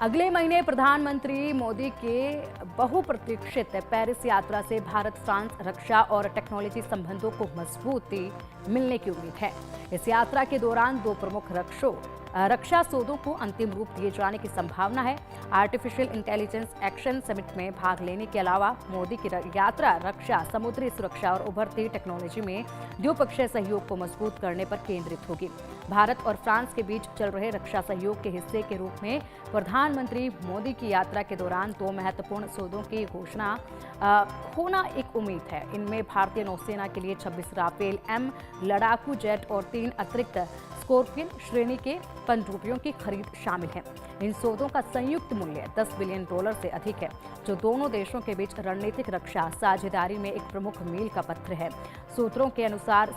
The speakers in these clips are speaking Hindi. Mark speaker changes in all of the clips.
Speaker 1: अगले महीने प्रधानमंत्री मोदी के बहुप्रतीक्षित पेरिस यात्रा से भारत फ्रांस रक्षा और टेक्नोलॉजी संबंधों को मजबूती मिलने की उम्मीद है। इस यात्रा के दौरान दो प्रमुख रक्षा सौदों को अंतिम रूप दिए जाने की संभावना है। आर्टिफिशियल इंटेलिजेंस एक्शन समिट में भाग लेने के अलावा मोदी की यात्रा रक्षा, समुद्री सुरक्षा और उभरती टेक्नोलॉजी में द्विपक्षीय सहयोग को मजबूत करने पर केंद्रित होगी। भारत और फ्रांस के बीच चल रहे रक्षा सहयोग के हिस्से के रूप में प्रधानमंत्री मोदी की यात्रा के दौरान दो महत्वपूर्ण सौदों की घोषणा होना एक उम्मीद है। इनमें भारतीय नौसेना के लिए 26 राफेल एम लड़ाकू जेट और 3 अतिरिक्त स्कॉर्पियन श्रेणी के पनडुब्बियों की खरीद शामिल है। इन सौदों का संयुक्त मूल्य $10 बिलियन से अधिक है, जो दोनों देशों के बीच रणनीतिक रक्षा साझेदारी में एक प्रमुख मील का पत्थर है। सूत्रों के अनुसार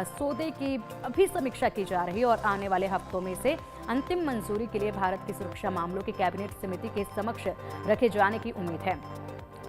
Speaker 1: सौदे की अभी समीक्षा की जा रही है और आने वाले हफ्तों में से अंतिम मंजूरी के लिए भारत की सुरक्षा मामलों की कैबिनेट समिति के समक्ष रखे जाने की उम्मीद है।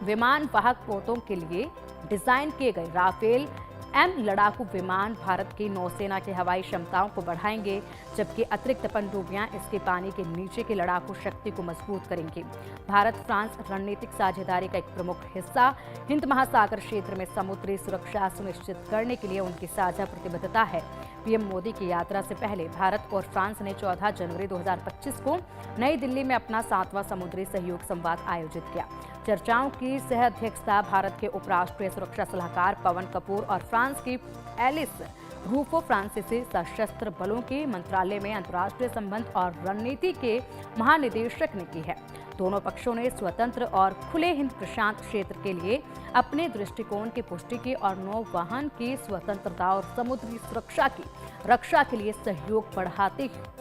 Speaker 1: विमान वाहक पोतों के लिए डिजाइन किए गए राफेल एम लड़ाकू विमान भारत की नौसेना की हवाई क्षमताओं को बढ़ाएंगे, जबकि अतिरिक्त पनडुब्बियां इसके पानी के नीचे की लड़ाकू शक्ति को मजबूत करेंगी। भारत फ्रांस रणनीतिक साझेदारी का एक प्रमुख हिस्सा हिंद महासागर क्षेत्र में समुद्री सुरक्षा सुनिश्चित करने के लिए उनकी साझा प्रतिबद्धता है। पीएम मोदी की यात्रा से पहले भारत और फ्रांस ने 14 जनवरी 2025 को नई दिल्ली में अपना 7वां समुद्री सहयोग संवाद आयोजित किया। चर्चाओं की सह अध्यक्षता भारत के उपराष्ट्रीय सुरक्षा सलाहकार पवन कपूर और फ्रांस की एलिस रूफो फ्रांसीसी सशस्त्र बलों के मंत्रालय में अंतर्राष्ट्रीय संबंध और रणनीति के महानिदेशक ने की है। दोनों पक्षों ने स्वतंत्र और खुले हिंद प्रशांत क्षेत्र के लिए अपने दृष्टिकोण की पुष्टि की और नौवहन की स्वतंत्रता और समुद्री सुरक्षा की रक्षा के लिए सहयोग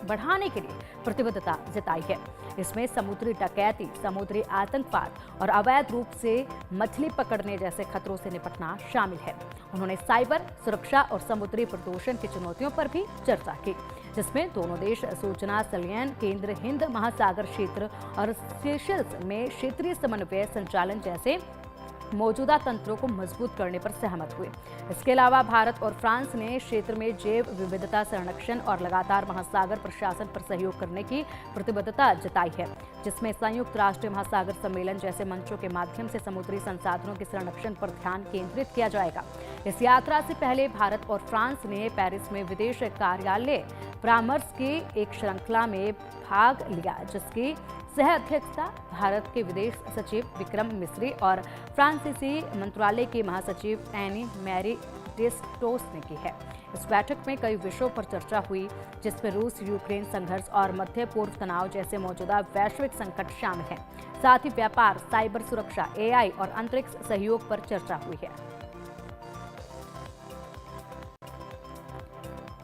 Speaker 1: बढ़ाने के लिए प्रतिबद्धता जताई है। इसमें समुद्री डकैती, समुद्री आतंकवाद और अवैध रूप से मछली पकड़ने जैसे खतरों से निपटना शामिल है। उन्होंने साइबर सुरक्षा और समुद्री प्रदूषण की चुनौतियों पर भी चर्चा की, जिसमें दोनों देश सूचना संलयन केंद्र, हिंद महासागर क्षेत्र और सेशल्स में क्षेत्रीय समन्वय संचालन जैसे मौजूदा तंत्रों को मजबूत करने पर सहमत हुए। इसके अलावा भारत और फ्रांस ने क्षेत्र में जैव विविधता संरक्षण और लगातार महासागर प्रशासन पर सहयोग करने की प्रतिबद्धता जताई है, जिसमें संयुक्त राष्ट्र महासागर सम्मेलन जैसे मंचों के माध्यम से समुद्री संसाधनों के संरक्षण पर ध्यान केंद्रित किया जाएगा। इस यात्रा से पहले भारत और फ्रांस ने पेरिस में विदेश कार्यालय परामर्श की एक श्रृंखला में भाग लिया, जिसकी सह अध्यक्षता भारत के विदेश सचिव विक्रम मिस्री और फ्रांसीसी मंत्रालय के महासचिव एनी मैरी डेस्टोस ने की है। इस बैठक में कई विषयों पर चर्चा हुई, जिसमें रूस यूक्रेन संघर्ष और मध्य पूर्व तनाव जैसे मौजूदा वैश्विक संकट शामिल हैं। साथ ही व्यापार, साइबर सुरक्षा, AI और अंतरिक्ष सहयोग पर चर्चा हुई है।